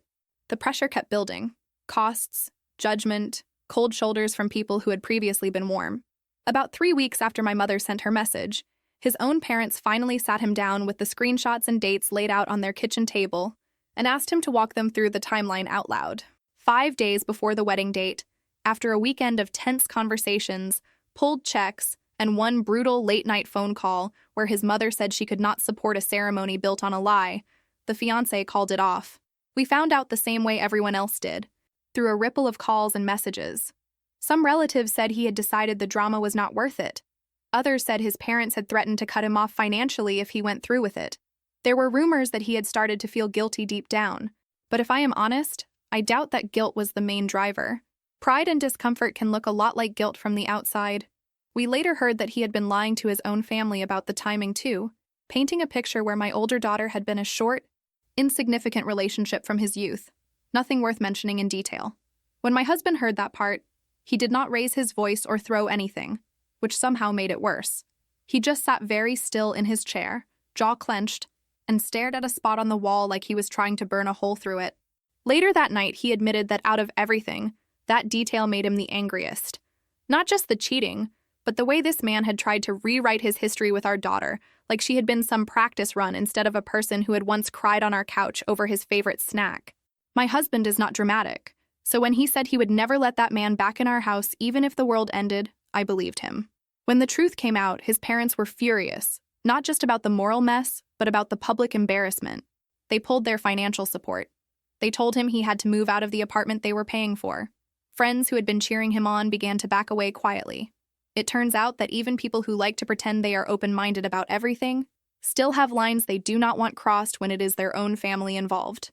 The pressure kept building. Costs, judgment, cold shoulders from people who had previously been warm. About 3 weeks after my mother sent her message, his own parents finally sat him down with the screenshots and dates laid out on their kitchen table and asked him to walk them through the timeline out loud. 5 days before the wedding date, after a weekend of tense conversations, pulled checks, and one brutal late-night phone call where his mother said she could not support a ceremony built on a lie, the fiancé called it off. We found out the same way everyone else did, through a ripple of calls and messages. Some relatives said he had decided the drama was not worth it. Others said his parents had threatened to cut him off financially if he went through with it. There were rumors that he had started to feel guilty deep down, but if I am honest, I doubt that guilt was the main driver. Pride and discomfort can look a lot like guilt from the outside. We later heard that he had been lying to his own family about the timing too, painting a picture where my older daughter had been a short, insignificant relationship from his youth, nothing worth mentioning in detail. When my husband heard that part, he did not raise his voice or throw anything, which somehow made it worse. He just sat very still in his chair, jaw clenched, and stared at a spot on the wall like he was trying to burn a hole through it. Later that night, he admitted that out of everything, that detail made him the angriest. Not just the cheating, but the way this man had tried to rewrite his history with our daughter, like she had been some practice run instead of a person who had once cried on our couch over his favorite snack. My husband is not dramatic, so when he said he would never let that man back in our house even if the world ended, I believed him. When the truth came out, his parents were furious, not just about the moral mess, but about the public embarrassment. They pulled their financial support. They told him he had to move out of the apartment they were paying for. Friends who had been cheering him on began to back away quietly. It turns out that even people who like to pretend they are open-minded about everything still have lines they do not want crossed when it is their own family involved.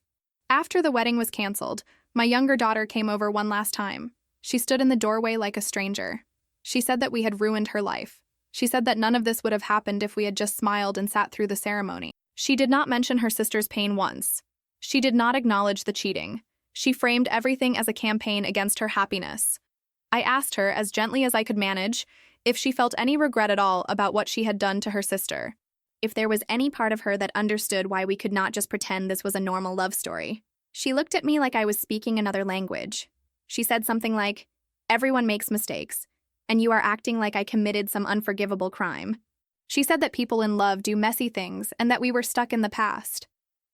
After the wedding was canceled, my younger daughter came over one last time. She stood in the doorway like a stranger. She said that we had ruined her life. She said that none of this would have happened if we had just smiled and sat through the ceremony. She did not mention her sister's pain once. She did not acknowledge the cheating. She framed everything as a campaign against her happiness. I asked her, as gently as I could manage, if she felt any regret at all about what she had done to her sister. If there was any part of her that understood why we could not just pretend this was a normal love story. She looked at me like I was speaking another language. She said something like, "Everyone makes mistakes, and you are acting like I committed some unforgivable crime." She said that people in love do messy things and that we were stuck in the past.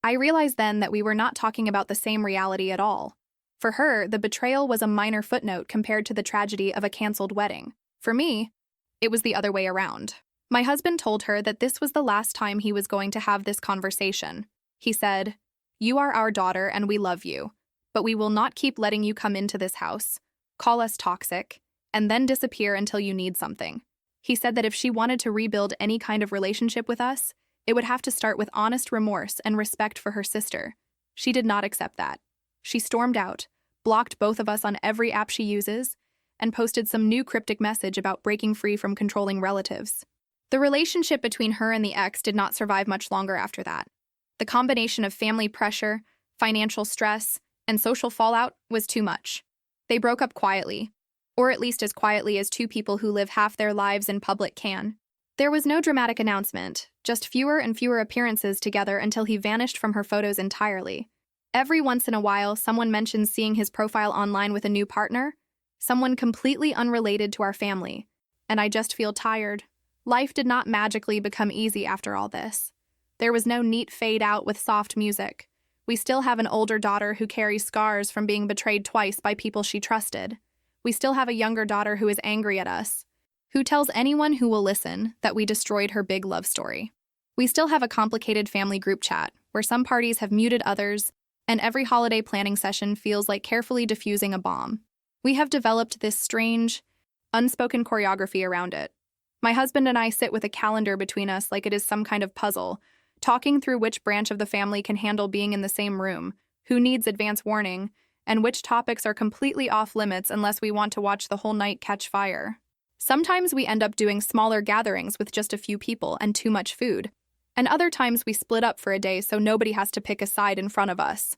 I realized then that we were not talking about the same reality at all. For her, the betrayal was a minor footnote compared to the tragedy of a canceled wedding. For me, it was the other way around. My husband told her that this was the last time he was going to have this conversation. He said, "You are our daughter and we love you, but we will not keep letting you come into this house, call us toxic, and then disappear until you need something." He said that if she wanted to rebuild any kind of relationship with us, it would have to start with honest remorse and respect for her sister. She did not accept that. She stormed out, blocked both of us on every app she uses, and posted some new cryptic message about breaking free from controlling relatives. The relationship between her and the ex did not survive much longer after that. The combination of family pressure, financial stress, and social fallout was too much. They broke up quietly, or at least as quietly as two people who live half their lives in public can. There was no dramatic announcement, just fewer and fewer appearances together until he vanished from her photos entirely. Every once in a while, someone mentions seeing his profile online with a new partner, someone completely unrelated to our family, and I just feel tired. Life did not magically become easy after all this. There was no neat fade out with soft music. We still have an older daughter who carries scars from being betrayed twice by people she trusted. We still have a younger daughter who is angry at us, who tells anyone who will listen that we destroyed her big love story. We still have a complicated family group chat, where some parties have muted others, and every holiday planning session feels like carefully diffusing a bomb. We have developed this strange, unspoken choreography around it. My husband and I sit with a calendar between us like it is some kind of puzzle, talking through which branch of the family can handle being in the same room, who needs advance warning, and which topics are completely off limits unless we want to watch the whole night catch fire. Sometimes we end up doing smaller gatherings with just a few people and too much food, and other times we split up for a day so nobody has to pick a side in front of us.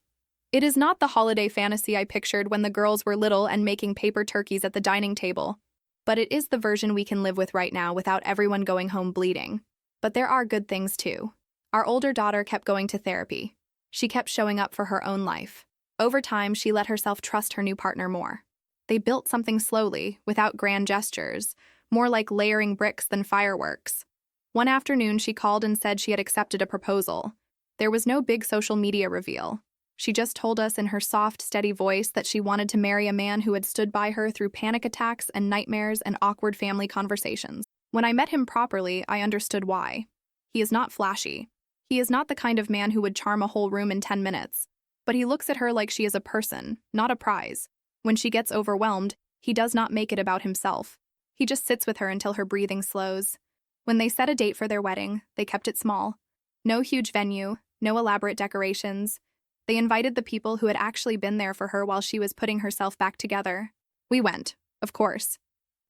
It is not the holiday fantasy I pictured when the girls were little and making paper turkeys at the dining table, but it is the version we can live with right now without everyone going home bleeding. But there are good things too. Our older daughter kept going to therapy. She kept showing up for her own life. Over time, she let herself trust her new partner more. They built something slowly, without grand gestures, more like layering bricks than fireworks. One afternoon, she called and said she had accepted a proposal. There was no big social media reveal. She just told us in her soft, steady voice that she wanted to marry a man who had stood by her through panic attacks and nightmares and awkward family conversations. When I met him properly, I understood why. He is not flashy. He is not the kind of man who would charm a whole room in 10 minutes. But he looks at her like she is a person, not a prize. When she gets overwhelmed, he does not make it about himself. He just sits with her until her breathing slows. When they set a date for their wedding, they kept it small. No huge venue, no elaborate decorations. They invited the people who had actually been there for her while she was putting herself back together. We went, of course.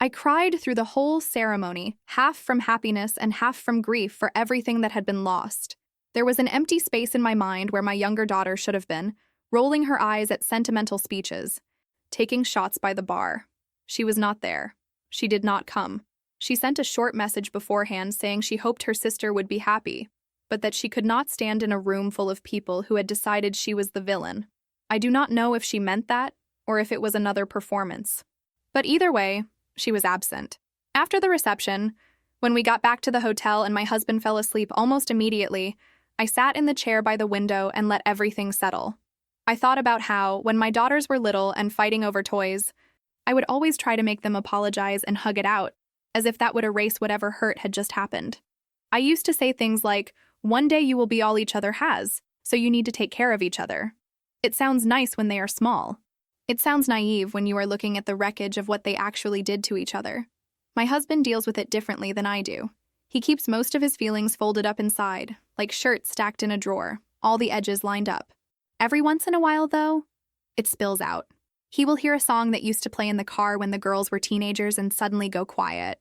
I cried through the whole ceremony, half from happiness and half from grief for everything that had been lost. There was an empty space in my mind where my younger daughter should have been, rolling her eyes at sentimental speeches, taking shots by the bar. She was not there. She did not come. She sent a short message beforehand saying she hoped her sister would be happy, but that she could not stand in a room full of people who had decided she was the villain. I do not know if she meant that or if it was another performance. But either way, she was absent. After the reception, when we got back to the hotel and my husband fell asleep almost immediately, I sat in the chair by the window and let everything settle. I thought about how, when my daughters were little and fighting over toys, I would always try to make them apologize and hug it out, as if that would erase whatever hurt had just happened. I used to say things like, "One day you will be all each other has, so you need to take care of each other." It sounds nice when they are small. It sounds naive when you are looking at the wreckage of what they actually did to each other. My husband deals with it differently than I do. He keeps most of his feelings folded up inside, like shirts stacked in a drawer, all the edges lined up. Every once in a while, though, it spills out. He will hear a song that used to play in the car when the girls were teenagers and suddenly go quiet.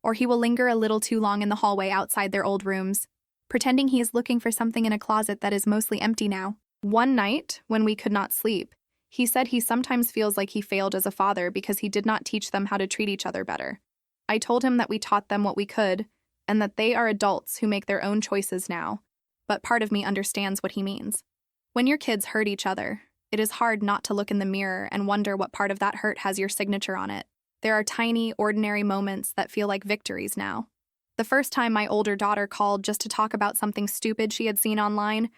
Or he will linger a little too long in the hallway outside their old rooms, pretending he is looking for something in a closet that is mostly empty now. One night, when we could not sleep, he said he sometimes feels like he failed as a father because he did not teach them how to treat each other better. I told him that we taught them what we could, and that they are adults who make their own choices now, but part of me understands what he means. When your kids hurt each other, it is hard not to look in the mirror and wonder what part of that hurt has your signature on it. There are tiny, ordinary moments that feel like victories now. The first time my older daughter called just to talk about something stupid she had seen online,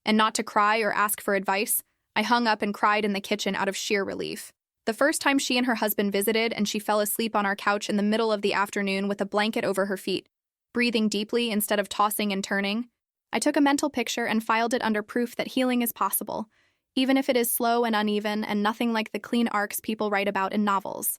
and not to cry or ask for advice, I hung up and cried in the kitchen out of sheer relief. The first time she and her husband visited and she fell asleep on our couch in the middle of the afternoon with a blanket over her feet, breathing deeply instead of tossing and turning, I took a mental picture and filed it under proof that healing is possible, even if it is slow and uneven and nothing like the clean arcs people write about in novels.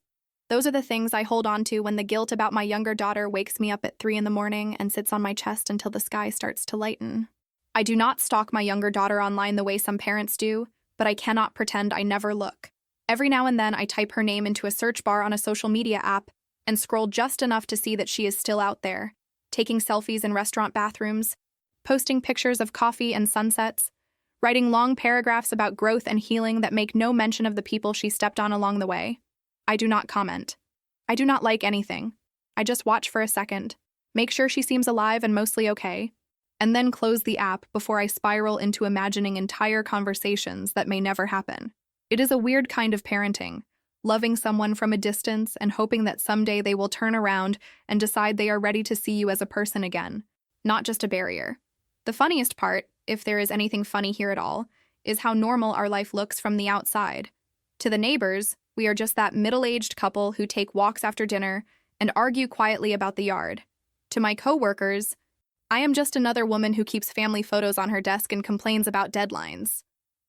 Those are the things I hold on to when the guilt about my younger daughter wakes me up at 3 a.m. and sits on my chest until the sky starts to lighten. I do not stalk my younger daughter online the way some parents do, but I cannot pretend I never look. Every now and then I type her name into a search bar on a social media app and scroll just enough to see that she is still out there, taking selfies in restaurant bathrooms, posting pictures of coffee and sunsets, writing long paragraphs about growth and healing that make no mention of the people she stepped on along the way. I do not comment. I do not like anything. I just watch for a second, make sure she seems alive and mostly okay, and then close the app before I spiral into imagining entire conversations that may never happen. It is a weird kind of parenting, loving someone from a distance and hoping that someday they will turn around and decide they are ready to see you as a person again, not just a barrier. The funniest part, if there is anything funny here at all, is how normal our life looks from the outside. To the neighbors, we are just that middle-aged couple who take walks after dinner and argue quietly about the yard. To my coworkers, I am just another woman who keeps family photos on her desk and complains about deadlines.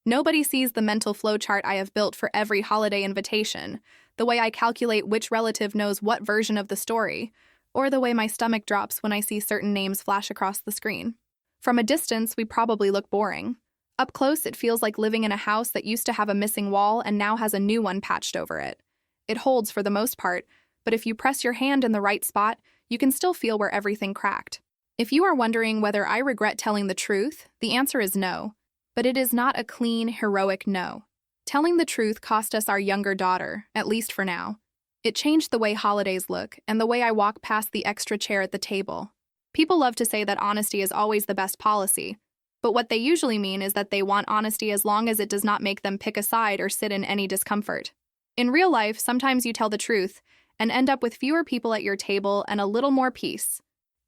Nobody sees the mental flowchart I have built for every holiday invitation, the way I calculate which relative knows what version of the story, or the way my stomach drops when I see certain names flash across the screen. From a distance, we probably look boring. Up close, it feels like living in a house that used to have a missing wall and now has a new one patched over it. It holds for the most part, but if you press your hand in the right spot, you can still feel where everything cracked. If you are wondering whether I regret telling the truth, the answer is no. But it is not a clean, heroic no. Telling the truth cost us our younger daughter, at least for now. It changed the way holidays look and the way I walk past the extra chair at the table. People love to say that honesty is always the best policy, but what they usually mean is that they want honesty as long as it does not make them pick a side or sit in any discomfort. In real life, sometimes you tell the truth, and end up with fewer people at your table and a little more peace.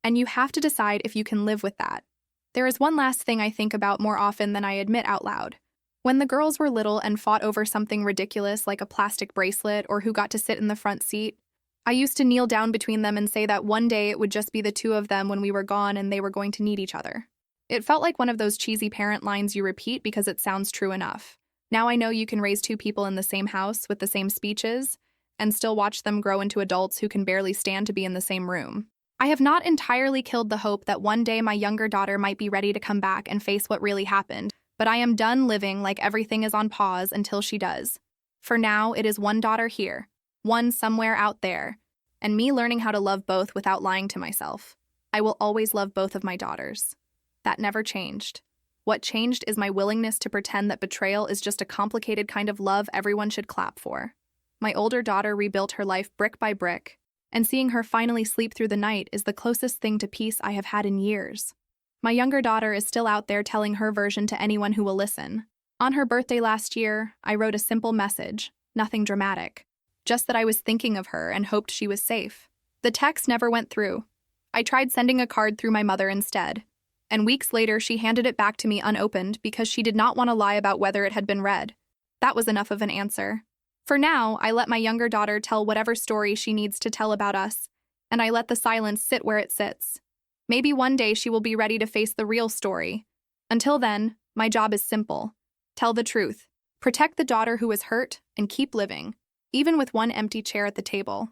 And you have to decide if you can live with that. There is one last thing I think about more often than I admit out loud. When the girls were little and fought over something ridiculous like a plastic bracelet or who got to sit in the front seat, I used to kneel down between them and say that one day it would just be the two of them when we were gone and they were going to need each other. It felt like one of those cheesy parent lines you repeat because it sounds true enough. Now I know you can raise two people in the same house with the same speeches and still watch them grow into adults who can barely stand to be in the same room. I have not entirely killed the hope that one day my younger daughter might be ready to come back and face what really happened, but I am done living like everything is on pause until she does. For now, it is one daughter here, one somewhere out there, and me learning how to love both without lying to myself. I will always love both of my daughters. That never changed. What changed is my willingness to pretend that betrayal is just a complicated kind of love everyone should clap for. My older daughter rebuilt her life brick by brick, and seeing her finally sleep through the night is the closest thing to peace I have had in years. My younger daughter is still out there telling her version to anyone who will listen. On her birthday last year, I wrote a simple message, nothing dramatic, just that I was thinking of her and hoped she was safe. The text never went through. I tried sending a card through my mother instead, and weeks later she handed it back to me unopened because she did not want to lie about whether it had been read. That was enough of an answer. For now, I let my younger daughter tell whatever story she needs to tell about us, and I let the silence sit where it sits. Maybe one day she will be ready to face the real story. Until then, my job is simple. Tell the truth. Protect the daughter who was hurt and keep living, even with one empty chair at the table.